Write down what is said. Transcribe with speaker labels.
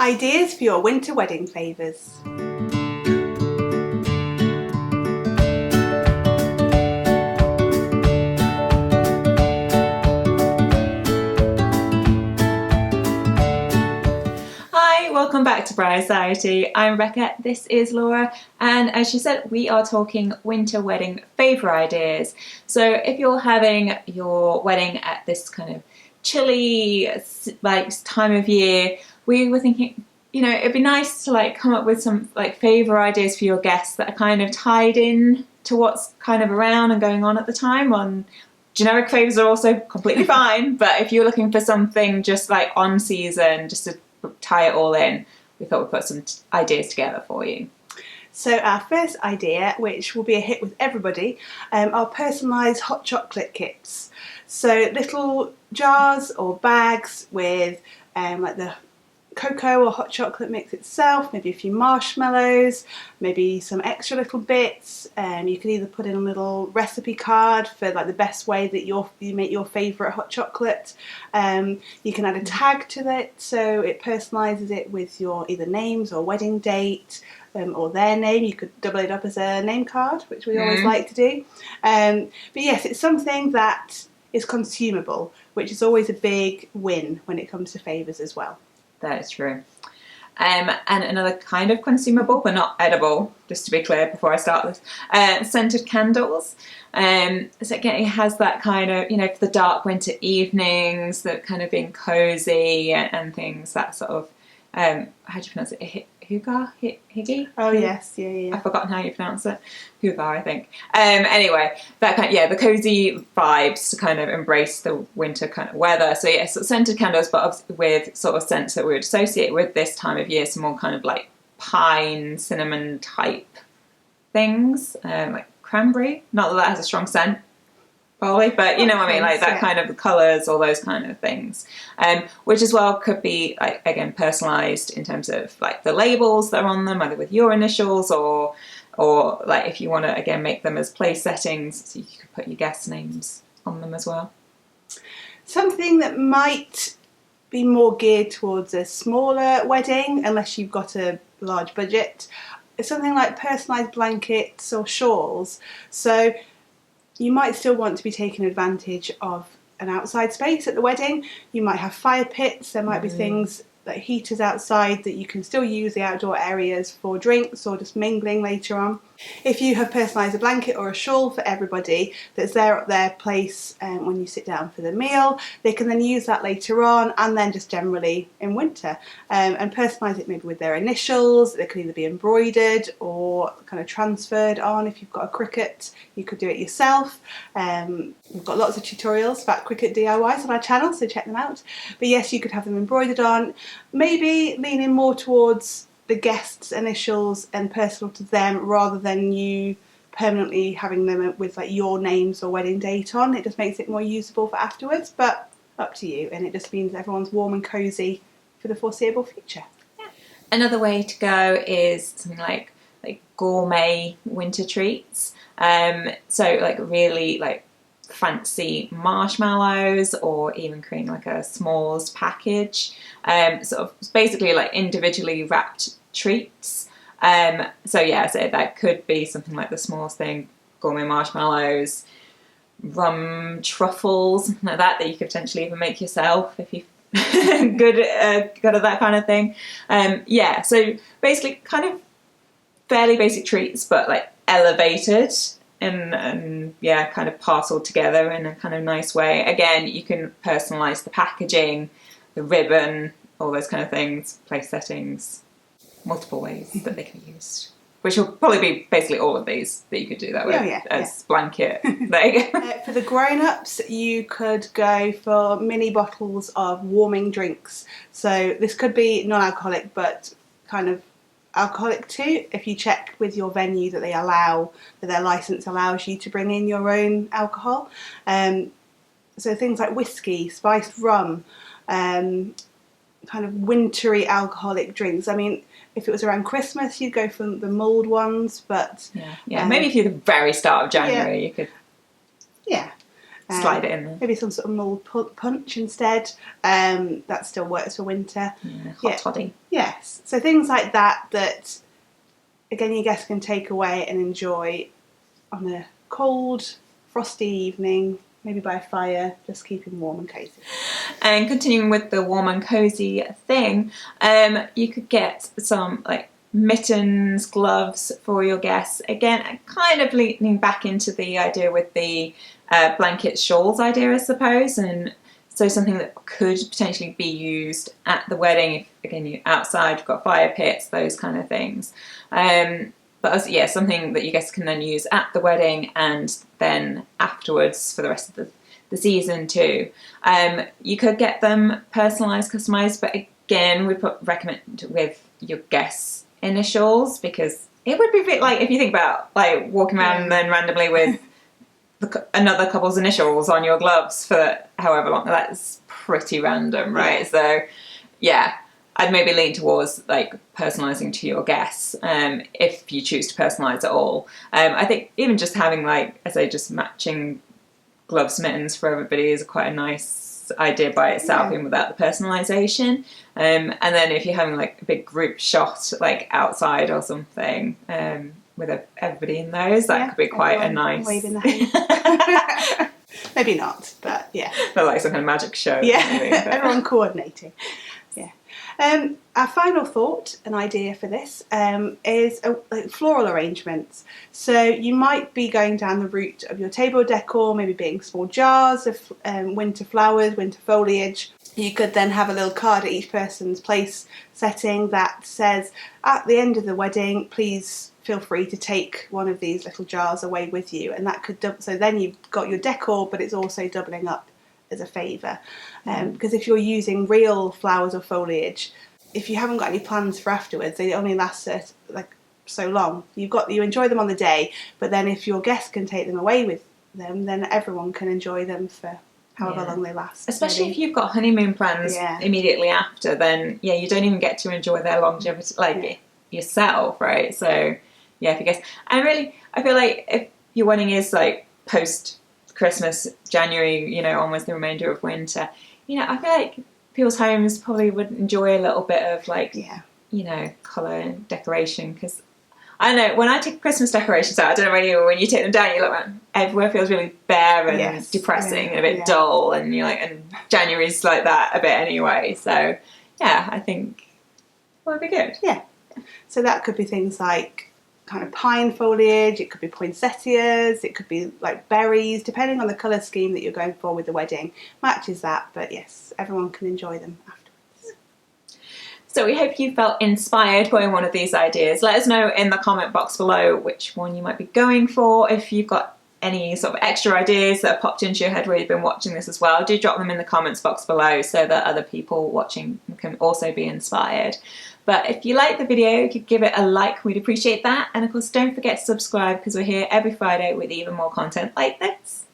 Speaker 1: Ideas for your winter wedding favours.
Speaker 2: Hi, welcome back to Bride Society. I'm Rebecca, this is Laura, and as she said, we are talking winter wedding favour ideas. So if you're having your wedding at this kind of chilly time of year, we were thinking, it'd be nice to come up with some favour ideas for your guests that are kind of tied in to what's kind of around and going on at the time. On generic favours are also completely fine, but if you're looking for something just on season, just to tie it all in, we thought we'd put some ideas together for you.
Speaker 1: So our first idea, which will be a hit with everybody, are personalised hot chocolate kits. So little jars or bags with the cocoa or hot chocolate mix itself, maybe a few marshmallows, maybe some extra little bits. You can either put in a little recipe card for the best way that you make your favourite hot chocolate. You can add a tag to it, so it personalises it with your either names or wedding date, or their name. You could double it up as a name card, which we always like to do. But yes, it's something that is consumable, which is always a big win when it comes to favours as well.
Speaker 2: That is true. And another kind of consumable, but not edible, just to be clear before I start this, scented candles. So again, it has that kind of, for the dark winter evenings, that kind of being cosy and things, that sort of, how do you pronounce it? Hygge?
Speaker 1: Oh yes, yeah.
Speaker 2: I've forgotten how you pronounce it. Hygge, I think. Anyway, that the cozy vibes to kind of embrace the winter kind of weather. So yes, scented candles, but with sort of scents that we would associate with this time of year, some more kind of pine, cinnamon type things, like cranberry. Not that has a strong scent, probably, but you know what I mean, that kind of the colours, all those kind of things, which as well could be again personalised in terms of the labels that are on them, either with your initials or if you want to again make them as place settings, so you could put your guest names on them as well.
Speaker 1: Something that might be more geared towards a smaller wedding, unless you've got a large budget, is something like personalised blankets or shawls. So you might still want to be taking advantage of an outside space at the wedding. You might have fire pits, there might be things like heaters outside that you can still use the outdoor areas for drinks or just mingling later on. If you have personalised a blanket or a shawl for everybody that's there at their place when you sit down for the meal, they can then use that later on and then just generally in winter, and personalise it maybe with their initials. They could either be embroidered or kind of transferred on. If you've got a cricket, you could do it yourself. We've got lots of tutorials about cricket DIYs on our channel, so check them out. But yes, you could have them embroidered on, maybe leaning more towards the guests' initials and personal to them, rather than you permanently having them with your names or wedding date on. It just makes it more usable for afterwards, but up to you, and it just means everyone's warm and cosy for the foreseeable future.
Speaker 2: Yeah. Another way to go is something like gourmet winter treats. So really fancy marshmallows, or even creating a s'mores package, sort of basically individually wrapped treats. So that could be something like the s'mores thing, gourmet marshmallows, rum truffles, something like that you could potentially even make yourself if you good at that kind of thing. So basically kind of fairly basic treats, but elevated and kind of parceled together in a kind of nice way. Again, you can personalise the packaging, the ribbon, all those kind of things, place settings, multiple ways that they can be used, which will probably be basically all of these that you could do that with blanket. There you go.
Speaker 1: For the grown-ups, you could go for mini bottles of warming drinks. So this could be non-alcoholic, but kind of alcoholic too, if you check with your venue that their licence allows you to bring in your own alcohol. So things like whiskey, spiced rum, kind of wintry alcoholic drinks. I mean, if it was around Christmas, you'd go for the mulled ones, but
Speaker 2: maybe if you're the very start of January, you could.
Speaker 1: Yeah.
Speaker 2: Slide it in there.
Speaker 1: Maybe some sort of mulled punch instead. That still works for winter.
Speaker 2: Yeah, hot toddy.
Speaker 1: Yes. So things like that, again, your guests can take away and enjoy on a cold, frosty evening, maybe by a fire, just keeping warm and cosy.
Speaker 2: And continuing with the warm and cozy thing, you could get some like mittens, gloves for your guests. Again, kind of leaning back into the idea with the blankets, shawls idea, I suppose, and so something that could potentially be used at the wedding if, again, you're outside, you've got fire pits, those kind of things. But yeah, something that you guys can then use at the wedding and then afterwards for the rest of the season too. You could get them personalised, customised, but again, we recommend with your guests' initials, because it would be a bit like if you think about like walking around and then randomly with another couple's initials on your gloves for however long. That's pretty random, right? So yeah, I'd maybe lean towards like personalising to your guests, if you choose to personalise at all. I think even just having, like I say, just matching gloves, mittens for everybody is quite a nice idea by itself, even without the personalisation. And then if you're having like a big group shot like outside or something, with everybody in those, that could be quite a nice
Speaker 1: waving the hand. Maybe not, but yeah.
Speaker 2: But like some kind of magic show.
Speaker 1: Yeah, everyone coordinating. Yeah. Our final thought, an idea for this, is like floral arrangements. So you might be going down the route of your table decor, maybe being small jars of winter flowers, winter foliage. You could then have a little card at each person's place setting that says, at the end of the wedding, please feel free to take one of these little jars away with you. And that could, so then you've got your decor, but it's also doubling up as a favour. Because if you're using real flowers or foliage, if you haven't got any plans for afterwards, they only last like so long. You enjoy them on the day, but then if your guests can take them away with them, then everyone can enjoy them for however long they last.
Speaker 2: Especially if you've got honeymoon plans immediately after, then you don't even get to enjoy their longevity yourself, right? So yeah, if you guess, and really, I feel like if your wedding is like post Christmas, January, almost the remainder of winter, I feel like people's homes probably would enjoy a little bit of like, colour and decoration, because I don't know, when I take Christmas decorations out, I don't know about you, when you take them down, you look like everywhere feels really bare and depressing and a bit dull, and you're like, and January's like that a bit anyway. So yeah, I think it would be good.
Speaker 1: Yeah. So that could be things like kind of pine foliage, it could be poinsettias, it could be like berries, depending on the colour scheme that you're going for with the wedding. Matches that, but yes, everyone can enjoy them afterwards.
Speaker 2: So we hope you felt inspired by one of these ideas. Let us know in the comment box below which one you might be going for. If you've got any sort of extra ideas that have popped into your head where you've been watching this as well, do drop them in the comments box below so that other people watching can also be inspired. But if you like the video, you could give it a like, we'd appreciate that. And of course, don't forget to subscribe, because we're here every Friday with even more content like this.